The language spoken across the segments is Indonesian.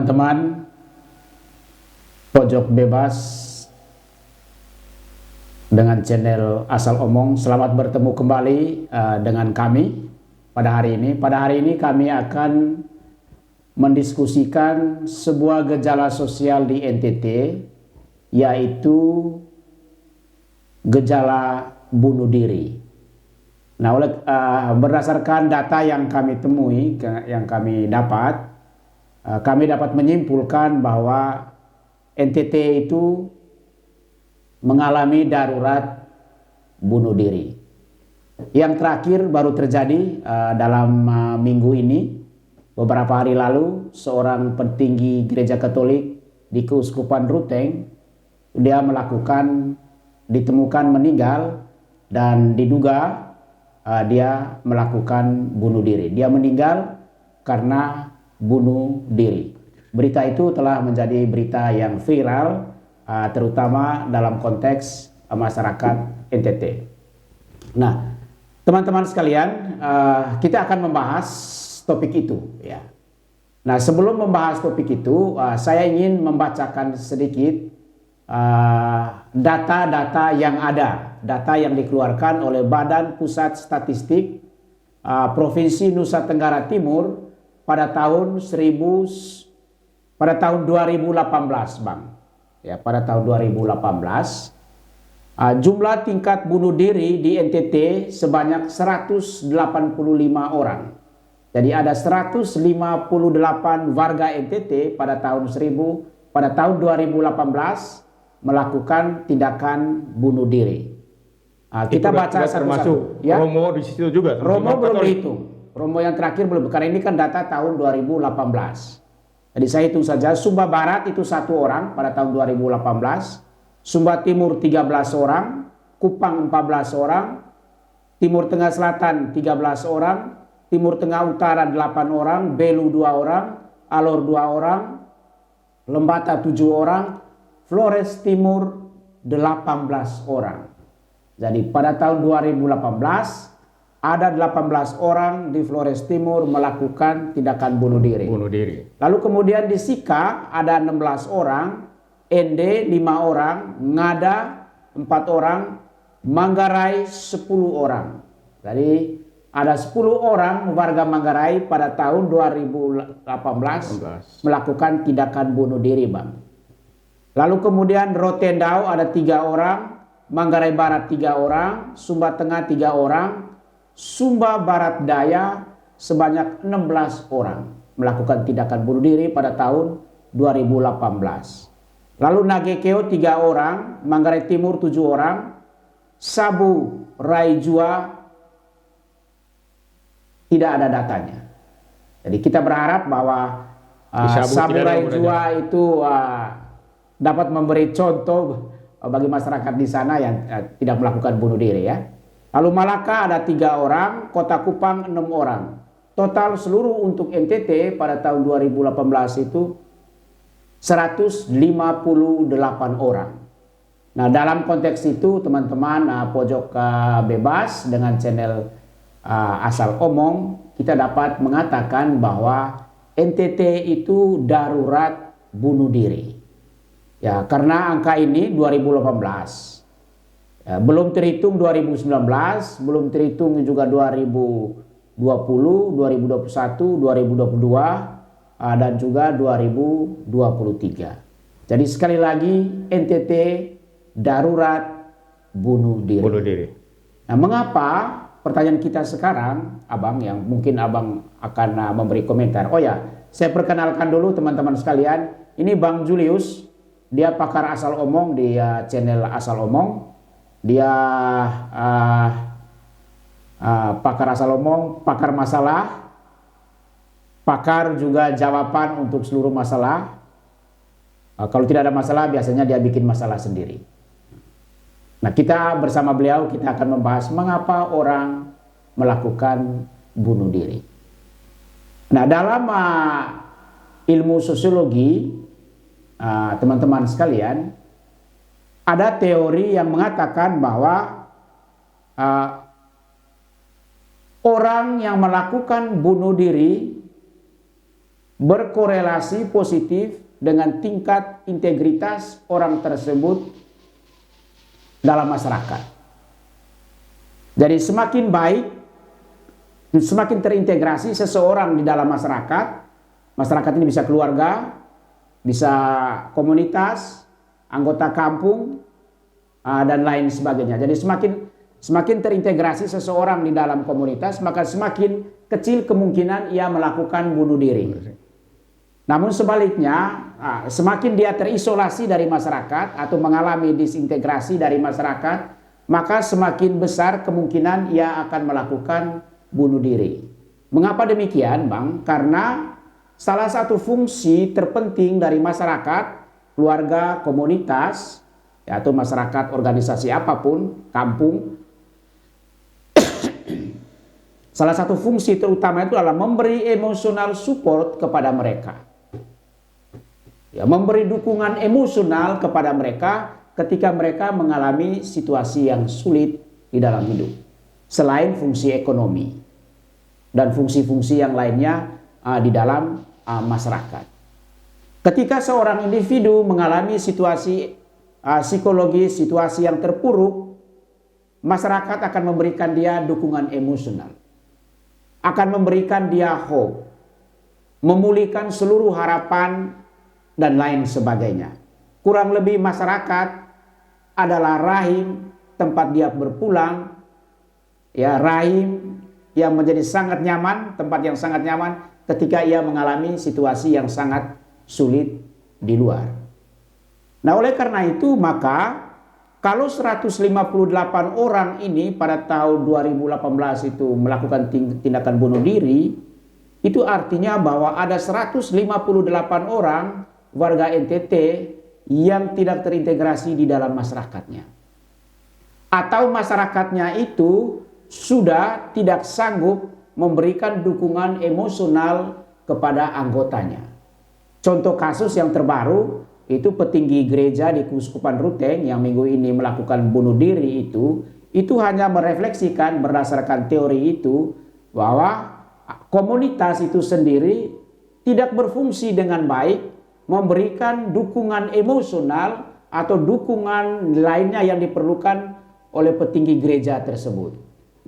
Teman-teman Pojok Bebas dengan channel Asal Omong, selamat bertemu kembali dengan kami pada hari ini. Pada hari ini kami akan mendiskusikan sebuah gejala sosial di NTT, yaitu gejala bunuh diri. Nah, berdasarkan data yang kami temui, yang kami dapat menyimpulkan bahwa NTT itu mengalami darurat bunuh diri. Yang terakhir baru terjadi dalam minggu ini. Beberapa hari lalu, seorang petinggi gereja Katolik di Keuskupan Ruteng, dia ditemukan meninggal dan diduga dia melakukan bunuh diri. Dia meninggal karena bunuh diri. Berita itu telah menjadi berita yang viral, terutama dalam konteks masyarakat NTT. Nah, teman-teman sekalian, kita akan membahas topik itu. Ya. Nah, sebelum membahas topik itu, saya ingin membacakan sedikit data-data yang ada, data yang dikeluarkan oleh Badan Pusat Statistik Provinsi Nusa Tenggara Timur pada tahun 2018, Bang. Ya, pada tahun 2018, jumlah tingkat bunuh diri di NTT sebanyak 185 orang. Jadi ada 158 warga NTT pada tahun 2018 melakukan tindakan bunuh diri. Kita baca satu-satu. Ya? Romo di situ juga. Romo belum dihitung. Romo yang terakhir belum, karena ini kan data tahun 2018. Jadi saya hitung saja. Sumba Barat itu 1 orang pada tahun 2018. Sumba Timur 13 orang. Kupang 14 orang. Timur Tengah Selatan 13 orang. Timur Tengah Utara 8 orang. Belu 2 orang. Alor 2 orang. Lembata 7 orang. Flores Timur 18 orang. Jadi pada tahun 2018 ada 18 orang di Flores Timur melakukan tindakan bunuh diri. Lalu kemudian di Sika ada 16 orang, Ende 5 orang, Ngada 4 orang, Manggarai 10 orang. Jadi ada 10 orang warga Manggarai pada tahun 2018 melakukan tindakan bunuh diri, Bang. Lalu kemudian Rotendao ada 3 orang, Manggarai Barat 3 orang, Sumba Tengah 3 orang, Sumba Barat Daya sebanyak 16 orang melakukan tindakan bunuh diri pada tahun 2018. Lalu Nagekeo 3 orang, Manggarai Timur 7 orang, Sabu Raijua tidak ada datanya. Jadi kita berharap bahwa Sabu Raijua itu dapat memberi contoh bagi masyarakat di sana yang tidak melakukan bunuh diri, ya. Lalu Malaka ada 3 orang, Kota Kupang 6 orang. Total seluruh untuk NTT pada tahun 2018 itu 158 orang. Nah, dalam konteks itu teman-teman Pojok Bebas dengan channel Asal Omong, kita dapat mengatakan bahwa NTT itu darurat bunuh diri. Ya, karena angka ini 2018. Ya, belum terhitung 2019, belum terhitung juga 2020, 2021, 2022, dan juga 2023. Jadi sekali lagi NTT darurat bunuh diri. Nah, mengapa? Pertanyaan kita sekarang, Abang, yang mungkin Abang akan memberi komentar. Oh ya, saya perkenalkan dulu teman-teman sekalian. Ini Bang Julius, dia pakar Asal Omong di channel Asal Omong. Dia pakar Asal Omong, pakar masalah, pakar juga jawaban untuk seluruh masalah. Kalau tidak ada masalah, biasanya dia bikin masalah sendiri. Nah, kita bersama beliau, kita akan membahas mengapa orang melakukan bunuh diri. Nah, dalam ilmu sosiologi, teman-teman sekalian, ada teori yang mengatakan bahwa orang yang melakukan bunuh diri berkorelasi positif dengan tingkat integritas orang tersebut dalam masyarakat. Jadi semakin baik, semakin terintegrasi seseorang di dalam masyarakat, masyarakat ini bisa keluarga, bisa komunitas, anggota kampung, dan lain sebagainya. Jadi semakin terintegrasi seseorang di dalam komunitas, maka semakin kecil kemungkinan ia melakukan bunuh diri. Namun sebaliknya, semakin dia terisolasi dari masyarakat atau mengalami disintegrasi dari masyarakat, maka semakin besar kemungkinan ia akan melakukan bunuh diri. Mengapa demikian, Bang? Karena salah satu fungsi terpenting dari masyarakat, keluarga, komunitas, atau masyarakat organisasi apapun, kampung, salah satu fungsi terutama itu adalah memberi emosional support kepada mereka. Ya, memberi dukungan emosional kepada mereka ketika mereka mengalami situasi yang sulit di dalam hidup. Selain fungsi ekonomi dan fungsi-fungsi yang lainnya di dalam masyarakat. Ketika seorang individu mengalami situasi psikologis, situasi yang terpuruk, masyarakat akan memberikan dia dukungan emosional. Akan memberikan dia hope. Memulihkan seluruh harapan dan lain sebagainya. Kurang lebih masyarakat adalah rahim tempat dia berpulang, ya, rahim yang menjadi sangat nyaman, tempat yang sangat nyaman ketika ia mengalami situasi yang sangat sulit di luar. Nah, oleh karena itu maka kalau 158 orang ini pada tahun 2018 itu melakukan tindakan bunuh diri, itu artinya bahwa ada 158 orang warga NTT yang tidak terintegrasi di dalam masyarakatnya. Atau masyarakatnya itu sudah tidak sanggup memberikan dukungan emosional kepada anggotanya. Contoh kasus yang terbaru itu petinggi gereja di Keuskupan Ruteng yang minggu ini melakukan bunuh diri itu hanya merefleksikan berdasarkan teori itu bahwa komunitas itu sendiri tidak berfungsi dengan baik memberikan dukungan emosional atau dukungan lainnya yang diperlukan oleh petinggi gereja tersebut.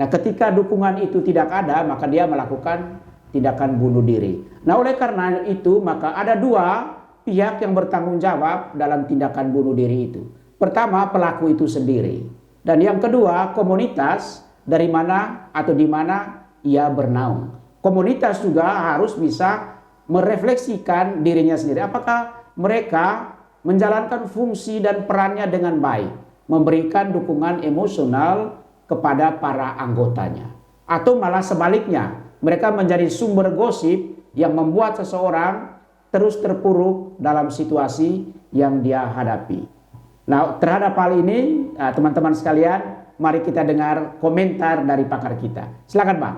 Nah, ketika dukungan itu tidak ada, maka dia melakukan tindakan bunuh diri. Nah, oleh karena itu, maka ada dua pihak yang bertanggung jawab dalam tindakan bunuh diri itu. Pertama, pelaku itu sendiri. Dan yang kedua, komunitas dari mana atau di mana ia bernaung. Komunitas juga harus bisa merefleksikan dirinya sendiri. Apakah mereka menjalankan fungsi dan perannya dengan baik, memberikan dukungan emosional kepada para anggotanya, atau malah sebaliknya, mereka menjadi sumber gosip yang membuat seseorang terus terpuruk dalam situasi yang dia hadapi. Nah, terhadap hal ini, teman-teman sekalian, mari kita dengar komentar dari pakar kita. Silakan, Bang.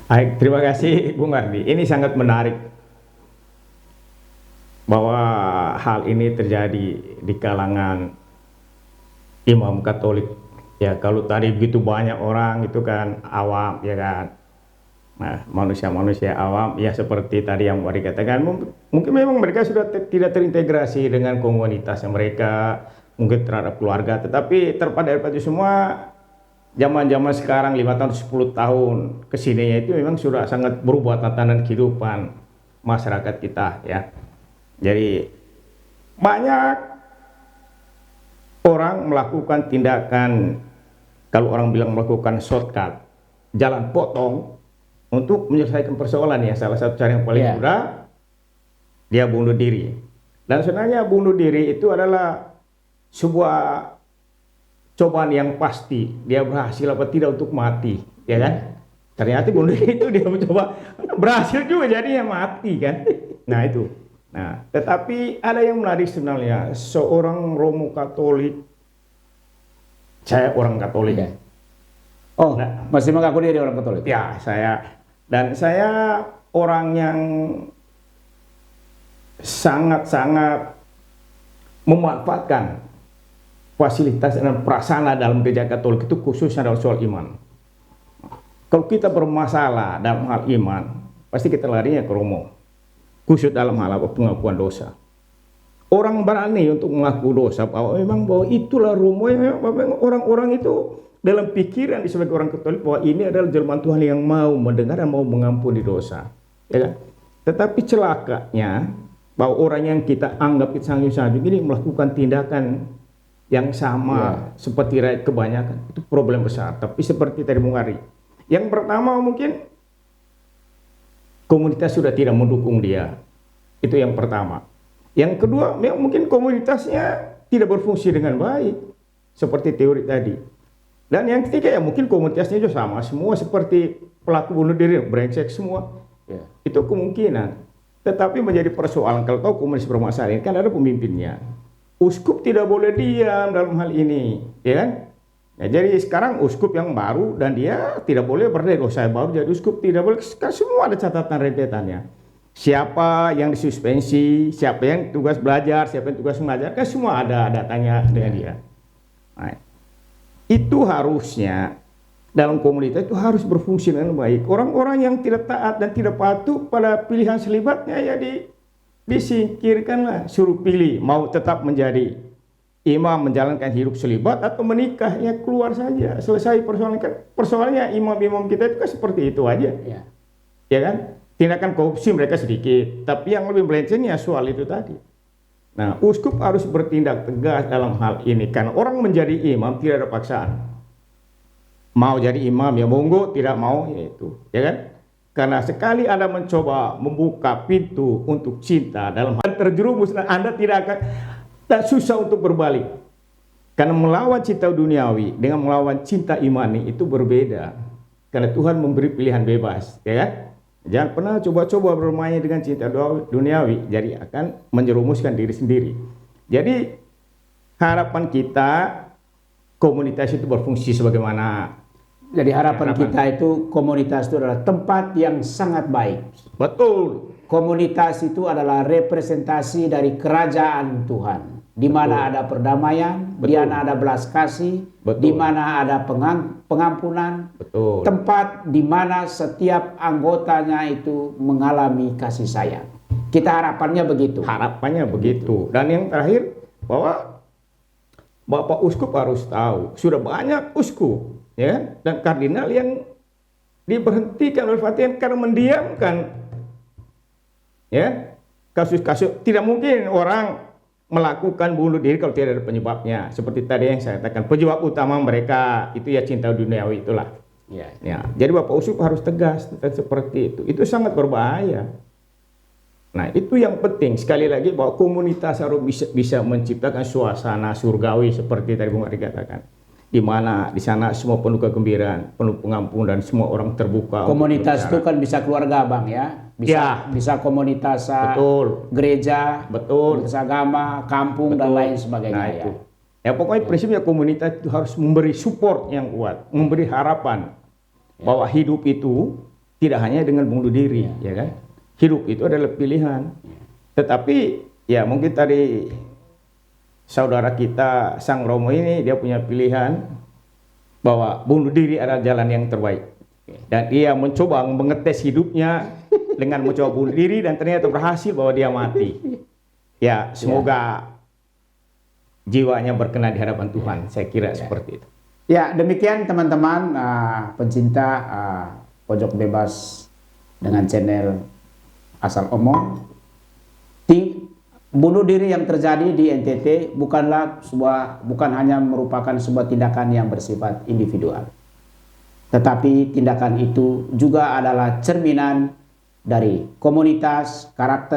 Baik, terima kasih Bung Ardi. Ini sangat menarik bahwa hal ini terjadi di kalangan imam Katolik. Ya, kalau tadi begitu banyak orang itu kan awam, ya kan. Nah, manusia-manusia awam, ya seperti tadi yang Wari katakan, mungkin memang mereka sudah tidak terintegrasi dengan komunitas mereka, mungkin terhadap keluarga, tetapi terpada itu semua. Zaman-zaman sekarang 5 tahun 10 tahun kesininya itu memang sudah sangat berubah tatanan kehidupan masyarakat kita, ya. Jadi banyak orang melakukan tindakan, kalau orang bilang melakukan shortcut, jalan potong untuk menyelesaikan persoalan, ya. Salah satu cara yang paling mudah, dia bunuh diri. Dan sebenarnya bunuh diri itu adalah sebuah cobaan yang pasti, dia berhasil apa tidak untuk mati, ya kan? Ternyata bunuh diri itu dia mencoba berhasil juga, jadinya mati kan? Nah itu. Nah, tetapi ada yang menarik sebenarnya, seorang Romo Katolik, saya orang Katolik. Ya. Oh, nah, masih mengaku diri orang Katolik? Ya, saya orang yang sangat-sangat memanfaatkan fasilitas dan prasarana dalam gereja Katolik itu, khususnya dalam soal iman. Kalau kita bermasalah dalam hal iman, pasti kita larinya ke Romo. Khusus dalam hal pengakuan dosa. Orang berani untuk mengaku dosa, bahwa itulah Romo yang orang-orang itu dalam pikiran sebagai orang Katolik bahwa ini adalah jelmaan Tuhan yang mau mendengar dan mau mengampuni dosa. Ya kan? Tetapi celakanya bahwa orang yang kita anggap sanjung-sanjung ini melakukan tindakan yang sama seperti rakyat kebanyakan, itu problem besar. Tapi seperti tadi Bung Ari, yang pertama mungkin komunitas sudah tidak mendukung dia, itu yang pertama. Yang kedua, mungkin komunitasnya tidak berfungsi dengan baik, seperti teori tadi. Dan yang ketiga ya mungkin komunitasnya juga sama, semua seperti pelaku bunuh diri, brengsek semua. Itu kemungkinan. Tetapi menjadi persoalan kalau tahu komunitas bermasalah ini kan ada pemimpinnya. Uskup tidak boleh diam dalam hal ini, ya kan? Ya, jadi sekarang uskup yang baru dan dia tidak boleh berdiri. Saya baru jadi uskup tidak boleh. Sekarang semua ada catatan rentetannya. Siapa yang disuspensi, siapa yang tugas belajar, siapa yang tugas mengajar, kan semua ada datanya dengan dia. Nah, itu harusnya dalam komunitas itu harus berfungsi dengan baik. Orang-orang yang tidak taat dan tidak patuh pada pilihan selibatnya ya disingkirkanlah, suruh pilih mau tetap menjadi imam menjalankan hidup selibat atau menikah, ya keluar saja, selesai persoalan. Persoalannya imam-imam kita itu kan seperti itu aja, ya kan? Tindakan korupsi mereka sedikit, tapi yang lebih melencengnya soal itu tadi. Nah, uskup harus bertindak tegas dalam hal ini karena orang menjadi imam tidak ada paksaan. Mau jadi imam ya monggo, tidak mau ya itu, ya kan? Karena sekali Anda mencoba membuka pintu untuk cinta dalam hal terjerumus, Anda tidak akan dan susah untuk berbalik. Karena melawan cinta duniawi dengan melawan cinta imani itu berbeda. Karena Tuhan memberi pilihan bebas, ya kan? Jangan pernah coba-coba bermain dengan cinta duniawi, jadi akan menjerumuskan diri sendiri. Jadi harapan kita komunitas itu berfungsi sebagaimana. Jadi harapan kita itu komunitas itu adalah tempat yang sangat baik. Betul. Komunitas itu adalah representasi dari kerajaan Tuhan, di mana ada perdamaian, di mana ada belas kasih, di mana ada pengampunan. Betul. Tempat di mana setiap anggotanya itu mengalami kasih sayang. Kita harapannya begitu. Harapannya begitu. Dan yang terakhir bahwa Bapak Uskup harus tahu sudah banyak uskup, ya, dan kardinal yang diberhentikan oleh Vatikan karena mendiamkan, ya, kasus-kasus. Tidak mungkin orang melakukan bunuh diri kalau tidak ada penyebabnya. Seperti tadi yang saya katakan, penyebab utama mereka itu ya cinta duniawi itulah. Ya, jadi Bapak Uskup harus tegas seperti itu. Itu sangat berbahaya. Nah, itu yang penting. Sekali lagi bahwa komunitas harus bisa menciptakan suasana surgawi seperti tadi Bung Ari katakan. Di mana di sana semua penuh kegembiraan, penuh pengampunan, dan semua orang terbuka. Komunitas itu kan bisa keluarga, Bang, ya. Bisa komunitas gereja, komunitas agama, kampung, dan lain sebagainya. Nah, itu. Ya pokoknya prinsipnya komunitas itu harus memberi support yang kuat, memberi harapan bahwa hidup itu tidak hanya dengan bunuh diri, ya kan? Hidup itu adalah pilihan. Tetapi ya mungkin tadi saudara kita Sang Romo ini dia punya pilihan bahwa bunuh diri adalah jalan yang terbaik. Dan dia mencoba mengetes hidupnya dengan mencoba bunuh diri dan ternyata berhasil bahwa dia mati. Ya, semoga jiwanya berkenan di hadapan Tuhan. Saya kira seperti itu. Ya, demikian teman-teman pencinta Pojok Bebas dengan channel Asal Omong. Bunuh diri yang terjadi di NTT bukan hanya merupakan sebuah tindakan yang bersifat individual. Tetapi tindakan itu juga adalah cerminan dari komunitas,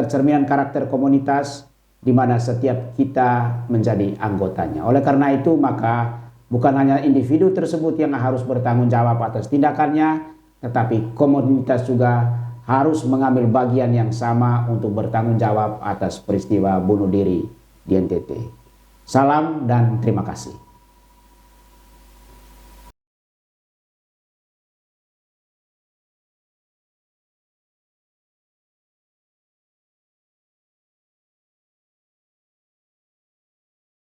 cerminan karakter komunitas di mana setiap kita menjadi anggotanya. Oleh karena itu maka bukan hanya individu tersebut yang harus bertanggung jawab atas tindakannya, tetapi komunitas juga harus mengambil bagian yang sama untuk bertanggung jawab atas peristiwa bunuh diri di NTT. Salam dan terima kasih.